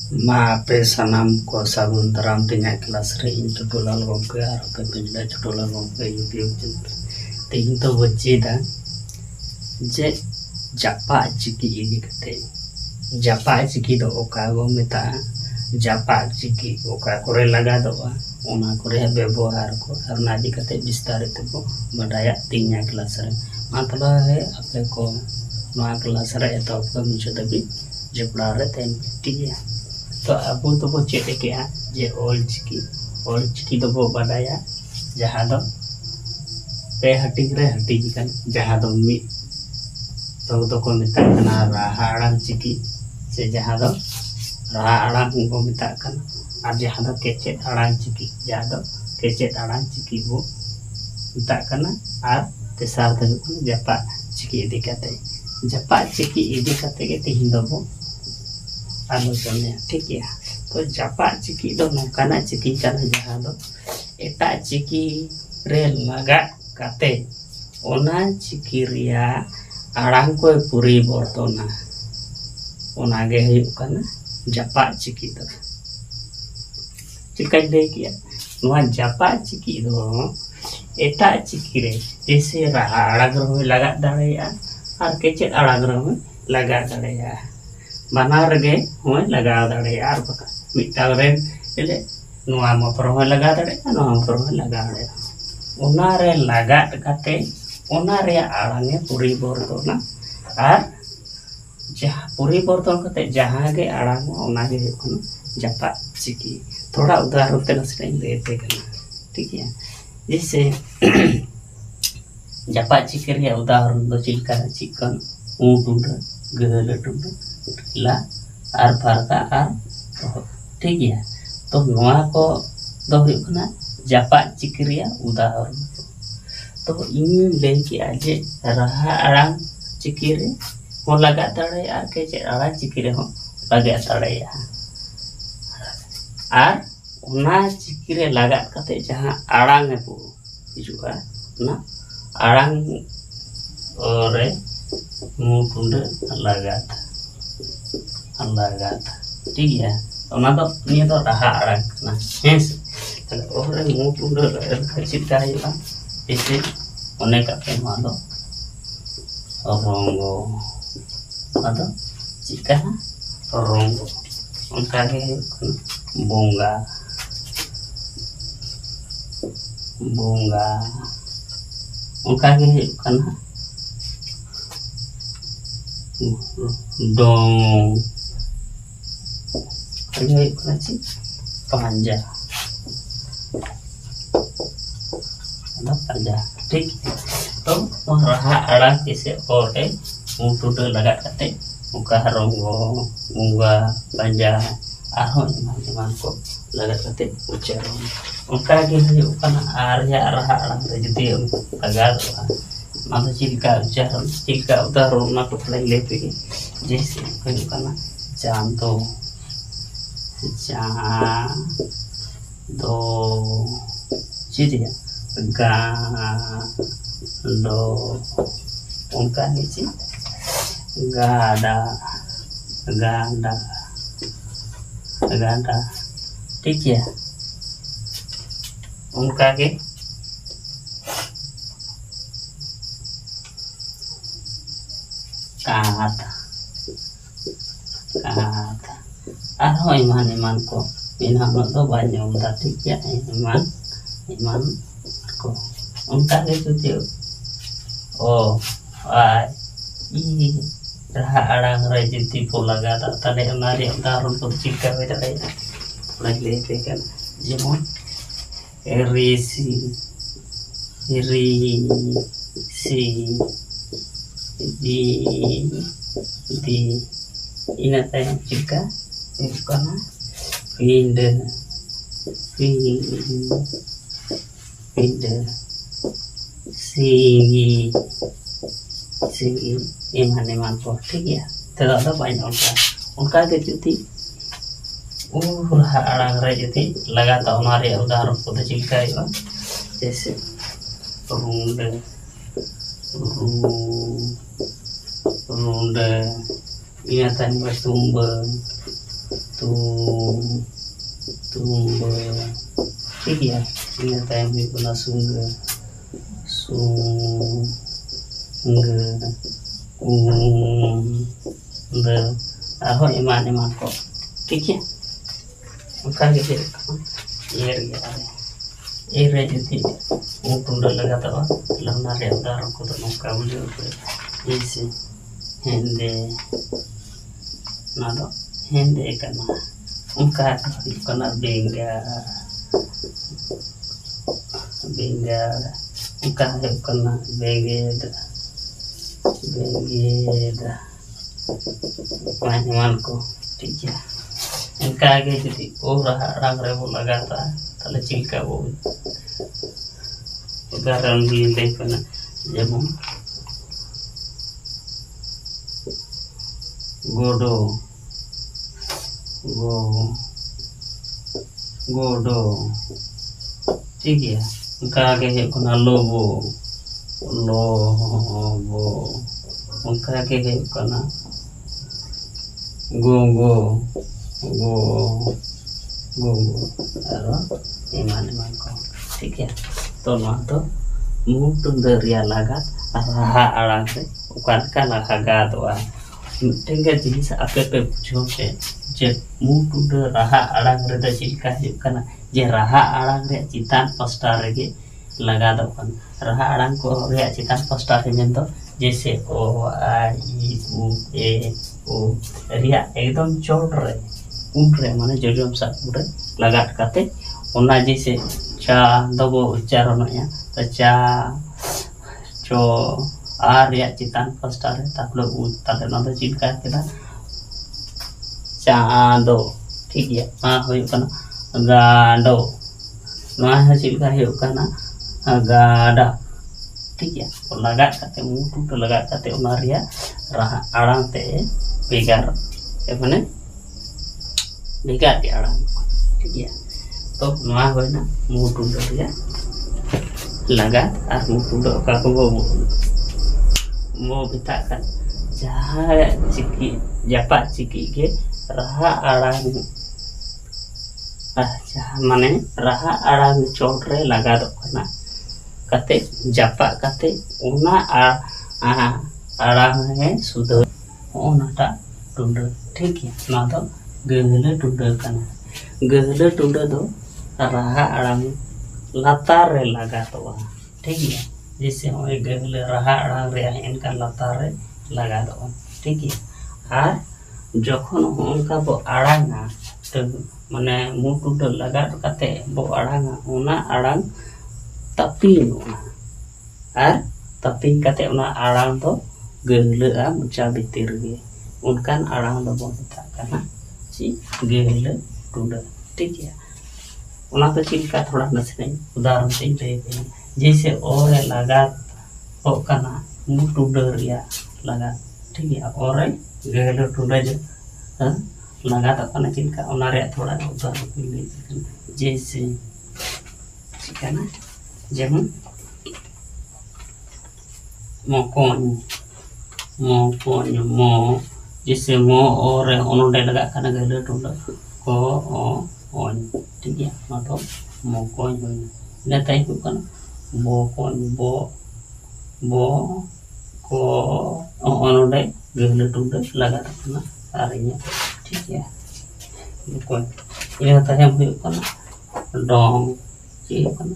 Mape sanam ko sabun taram tinya kelas re into dolal gompe arope pinda dolal gompe YouTube channel ting to wajida je japa chiki ini kate japa chiki do oka go meta japa chiki oka kore laga do ona kore ব্যবহার ko arna di kate bistarit ko badaya tinya kelas re matla hai ape ko noa kelas re to ko mucho dabi jepla re tem tiya तो अबू तो वो चेते क्या जे old चिकी तो वो बदाया जहाँ दो पे हटिंग kan जहाँ दो मी तो को मिता कना राहा अड़ांग चिकी से जहाँ दो राहा अड़ांग को मिता कना और जहाँ दो केचेत अड़ांग चिकी जहाँ दो केचेत अड़ांग चिकी वो मिता कना और तेसार तो जपा चिकी इदी कते जपा चिकी इदी कते के तिहिं दो वो आलोचना ठीक है तो जपा चिकी दो नौकाना चिकी kana जहाँ दो एटा चिकी रे लगा काते ओना चिकी रिया आड़ांग को पूरी बर्तोना ओना गे हुयुग kana जपा चिकी दो चिका दे किया नोआ जपा चिकी दो एटा चिकी रे जैसे आड़ांग रे लगा दाड़ेया और केचेत आड़ांग रे लगा दाड़ेया बानार गे होय लगा दाड़े यार बका मिटाग रे एले नोआ मोटर होय लगा दाड़े नोआ मोटर होय लगा दाड़े ओना रे लगा काते ओना रे आड़ांगे पूरी बर्तोना आर जहां पूरी बर्तन काते जहां गे आड़ांग ओना गे हुयुग जपा चिकी थोड़ा उदाहरण ते नसले लेते कना ठीक है जैसे जपा चिकी रे उदाहरण दो Chilka chicken ऊंटुंड गहल टुंड La are Pharka are ठीक है तो नोआ को दो हुयुग कना जपा चिकी रे उदाहरण तो इन ले के आजे राहा अड़ांग चिकी रे हो लगा दाड़े आ के जे अड़ा चिकी रे हो लगा दाड़े आर ओना चिकी रे लगा कते जहां अड़ांग है पु हिजुआ ना अड़ांग रे मुटुंड लगा ठीक है ओना दो निया दो राहा अड़ांग ना हेस तले ओरे मुटुंड चिका हिला इसे ओने काते मा दो रोंगो अदो चिका रोंगो उनका के बोंगा उनका के कना dong ini sih panja ada panja ठीक तो रहा अड़ा किसे और मुटुड लगा कते मुका रोंगो मुंगा पंजा आरो एमान को लगा कते उच्चारण उनका के हुयुग कना आर या रहा अड़ा जुदी लगा मानो चिलका उच्चारण चिलका उदाहरण ना को थोड़ा लेते जैसे हुयुग कना चांदो चिड़िया गांडो उनका नीचे गांडा ठीक है उनका के काट आरो इमान को बिना तो बाजो दा ठीक है इमान को उनका के जुदी ओ आई ई रहा अड़ांग रे जुदी को लगा ताले हमारे उदाहरण को चिका हो जाए लगे पे kan जेमन सी दी ina tayang चिका itu karena pindah sini iman को ठीक है तो banyak उनका के जुदी अड़ांग रे जुदी लगा तो हमारे उदाहरण को तो चिका जैसे रूंड ingatan bertumbang तुम तुम्ब ठीक है ina tayang huyu kana sungge sungge de arho iman ko ठीक है उनका के ये रे जति टुंडा लगा तो लमना रे उदाहरण को तो नौका बुझे जैसे हेंदे ना दो हेंदे करना उनका करना बेंगा उनका है करना बेगेदा मान को ठीक है इनका आगे यदि और रंग रे वो लगाता है ताले चिल्का वो उदाहरण भी देखना जब गोडो गोडो ठीक है उनका आगे है कोना लोबो उनका आगे है कोना गोंगो इमान को ठीक है तो तो मुंह टुंडरिया लगा राहा आड़ांग से उका लगा दो मिट्टेंगे जिनिस आपे पे पूछो पे जे मुंह टुंडर राहा आड़ांग रे द चिलका हुकना जे राहा आड़ांग रे चितान पास्टा रे लगा दो राहा आड़ांग को रे चितान पास्टा रे मेन तो जैसे ओ आई उ ए ओ रिया एकदम चोट रे उनरे माने जोजम सा उरे लगाट काते ओना जैसे चा दबो उच्चारण या तो चा चो आर या चितान पास्टा रे तापले उ ताले ना तो चिलका केदा चांदो ठीक है मा होय कना गाडो ना है चिलका है कना गाडा ठीक है लगा काते मुंह टूट लगा काते ओना रिया राहा आड़ांग ते बेगार माने बेगार के आड़ांग ठीक है तो ना होय ना मुंह टूट रिया लगा और मुंह टूट का को मो बिता का जहां चिकी जापा चिकी के राहा आड़ांग माने राहा आड़ांग चोट रे लगा दो कना कते जापा कते ओना आड़ांग है सुधर ओनाटा टुंड ठीक है ना तो गहले टुंड कना गहले टुंड दो राहा आड़ांग लातार रे लगा दो ठीक है जैसे ओए गहले राहा आड़ांग रे इनका लातार रे लगा दो ठीक है और जखन उनका बो आड़ांगा तो माने मुंह टुंड लगा कते बो आड़ांगा ओना आड़ांग तपिंग और तपिंग कते ओना आड़ांग तो गहलेआ मुचा भीतर गे उनकान आड़ांग दो बो मेता कना ची गहले टुंड ठीक है ओना तो चिलका थोड़ा नसने उदाहरण से ले जैसे और लगा हो कना मुंह टुंड रिया लगा ठीक है और गहले टुंड जो लगा तो कना चिलका ओना रे थोड़ा उदाहरण ले जैसे चिकना जेमन मोकोन मो जैसे मो और ओनोडे लगा खाना गहले टुंड को ओन ठीक है मतलब मोकोन ने ताई को कना मोकोन बो को ओनोडे गहले टुंड लगा खाना आरिया ठीक है कोन ina tayang huyu kana dong ci kana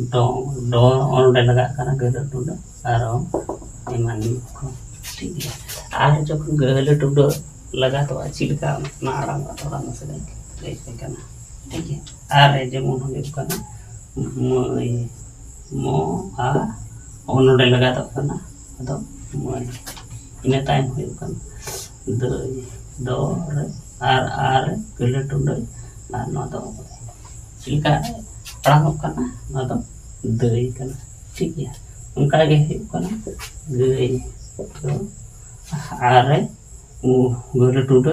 dong onoडे लगा खाना गहले टुंड आरो इमान को ठीक है आर जखन गहले टुंड लगा तो चिलका ना आड़ांग थोड़ा नसे ले कना ठीक है आर जेमन हुyu kana मो आ ओनोडे लगा तो kana अदो मोय ina tayang huyu kana दो रे आर गहले टुंड ना नो दो चिलका आड़ांग kana ना दो दई kana ठीक है उनका के हुyu kana गई तो आरे गहले टुंड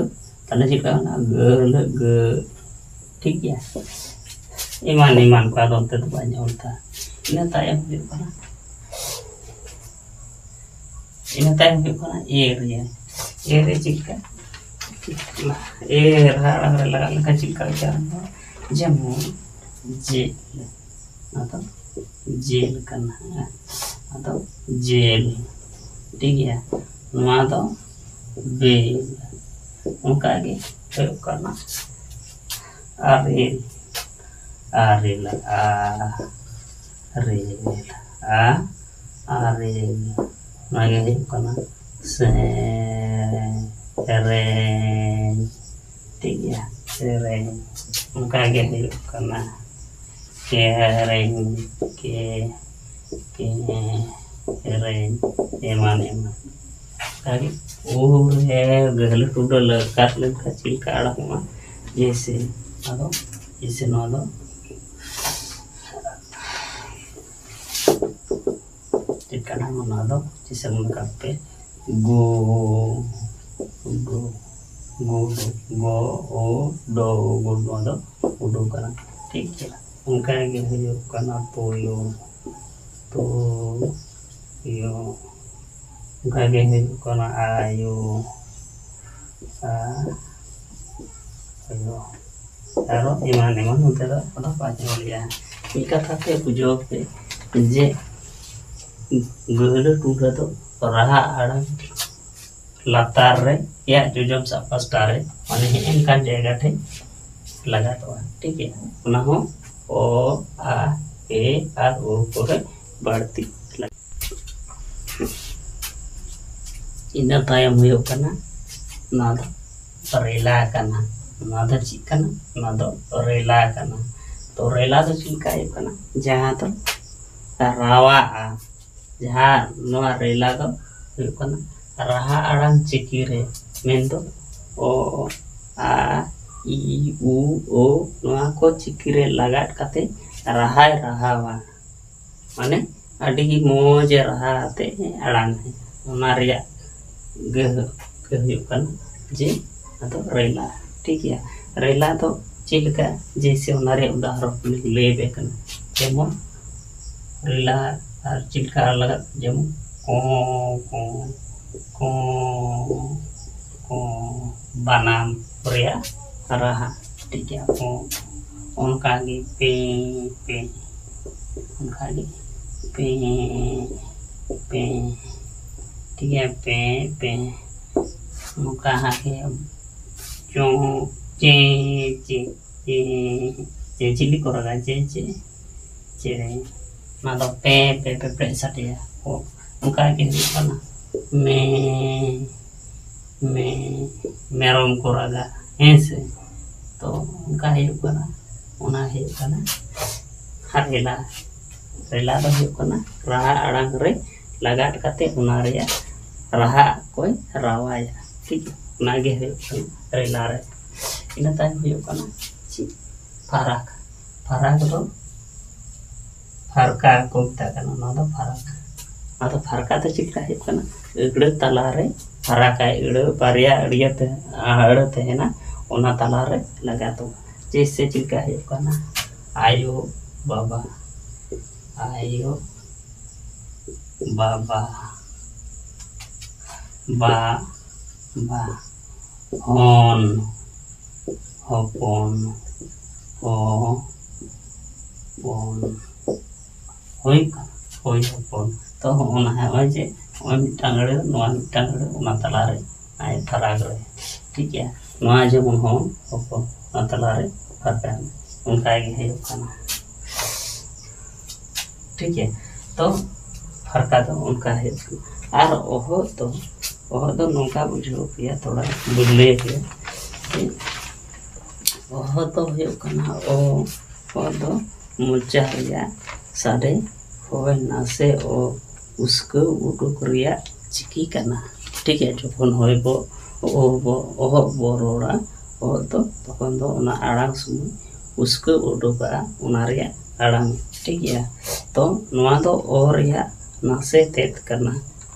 ताले चिलका ना गहले ग ठीक है इमान को आदोंते तो banyak होता ina tayang huyu kana ere Chilka ए रहा रे लगा लगा चिलका उच्चारण जेमन जेल atau जेल करना atau जेल ठीक है नवा तो बेल उनका आगे प्रयोग करना आरेल आरेल आ रेल आ आरेल आगे करना से रेन ठीक है रेन उनका आगे करना केरें के रेन एमान एमान आगे और है गहले टूटल काट ले चिल का आड़ा हुआ जैसे आदो जैसे नो आदो चिलका ना आदो जैसे मन कापे गो गो गो गो ओ दो गो आदो उडो करना ठीक है उनका आगे है करना पोयो तो यो उनका आगे है करना आयो ayo aro iman iman untara pada panjang ya ini kata ke pujo pe je gede tuda to raha ada latar re ya jujum sapas tare mane इनका जगह थे लगा तो ठीक है पुनः हो ओ आ ए आर ओ को है बढ़ती ina tayo muyo kana nada rela kana nada chikana nada rela kana to rela to chika yo kana jaha to rawa jaha no rela to yo kana raha arang chikire mendo o a i u o no ko chikire lagat kate raha rahawa mane adi moje raha te arang ona riya गहुयुकन जे अतो रेला ठीक है रेला तो चिलका जैसे उनारे उदाहरण ले bacon जेमो रेला और चिलका लगा जेमो को को को को बनाम रिया रहा ठीक है को उनका गे पे पे उनका गे पे पे ठीक है पे पे मुका हाके चो चे चे चे चे चिली कोरगा चे चे चे ना तो पे पे पे पे सटिया ओ मुका के ना मैं मेरोम कोरगा ऐसे तो मुका है कोना ओना है कोना हरेला रेला तो है कोना रहा अड़ंग रे लगाट कते उना रे रहा कोई रावाया ठीक नागे है रेला रे इन ताई हुयो कना ची फरक फरक तो फरका कोता कना ना तो फरक ना तो फरका तो चिका है कना इगड़े तला रे फरका इगड़े पारिया अड़ियते अड़ते है ना ओना तला रे लगा तो जैसे चिका है कना आयो बाबा आयो बाबा बा बा हन हपन हो पन होई होई हपन तो ओना है ओय जे ओय मिटांगड़े नोआ मिटांगड़े ओना तला रे आय फराग रे ठीक है नोआ जे मन हो हपन ओना तला रे फरका उनका ही है खाना ठीक है तो फरका तो उनका है और ओह तो नौका बुझो पिया थोड़ा बुझले के ओह तो है कना ओ तो मुचा रिया साडे होय ना से ओ उसको उडुक रिया चिकी कना ठीक है जखन होय बो ओह बोरोड़ा ओ तो तखन दो ओना आड़ांग सुमय उसको उडुका ओना रिया आड़ांग ठीक है तो नोआ दो ओ रिया नासे तेत करना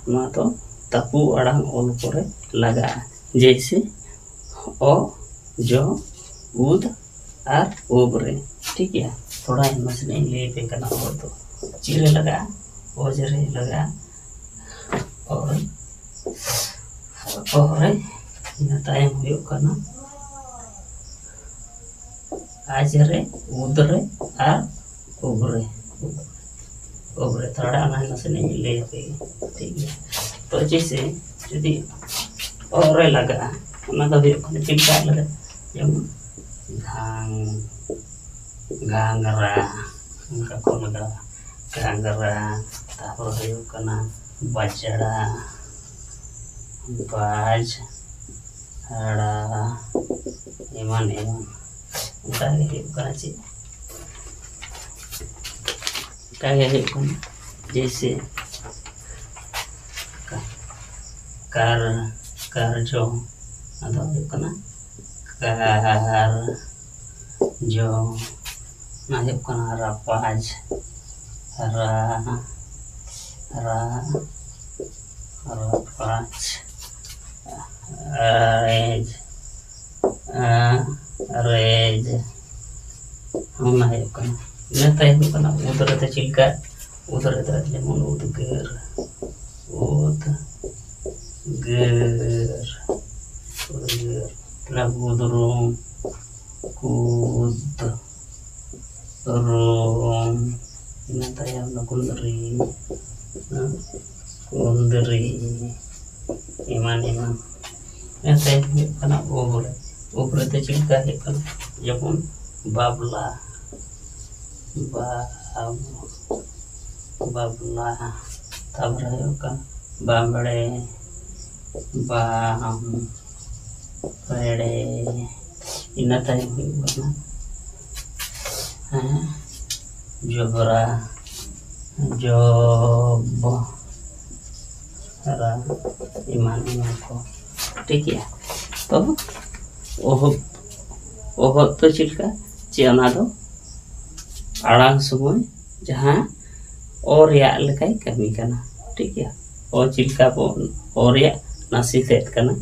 नोआ तो तपु अड़ांग ओल करे लगा जैसे ओ जो उद और ओबरे ठीक है थोड़ा मसले ले पे करना हो तो चिरे लगा ओजरे लगा और ᱤᱱᱟᱹ ᱛᱟᱭᱚᱢ ᱦᱩᱭᱩᱜ ᱠᱟᱱᱟ आज रे उद रे और उगरे उगरे थोड़ा ना नसे ले ठीक है। तो जैसे यदि और लगा ना तो चिल्का लगा जेमन घांग घांगरा उनका को लगा घांगरा तापर हुयुग कना बजड़ा बाज हड़ा एमान एमान उनका हुयुग कना चे का हुयुग कना जैसे कार कार जो अदो हुयुग कना कार जो ना हुयुग कना रापाज रा रा रापाज रेज रेज हम हुयुग कना ina tayo kana udara ta chilka udara ta lemon udger lag udurung kud rum ina tayo na kundri iman iman ina tayo kana ubra ta chilka he kana japon babla babla tabra का बामड़े balm पेड़े in time जोबरा जोब रा इमान इमान को ठीक है। तो ओह तो चिल्का चेना दो आड़ांग समय जहाँ और लेकाय कमी कना ठीक है। और चिल्का और नासी सेट कना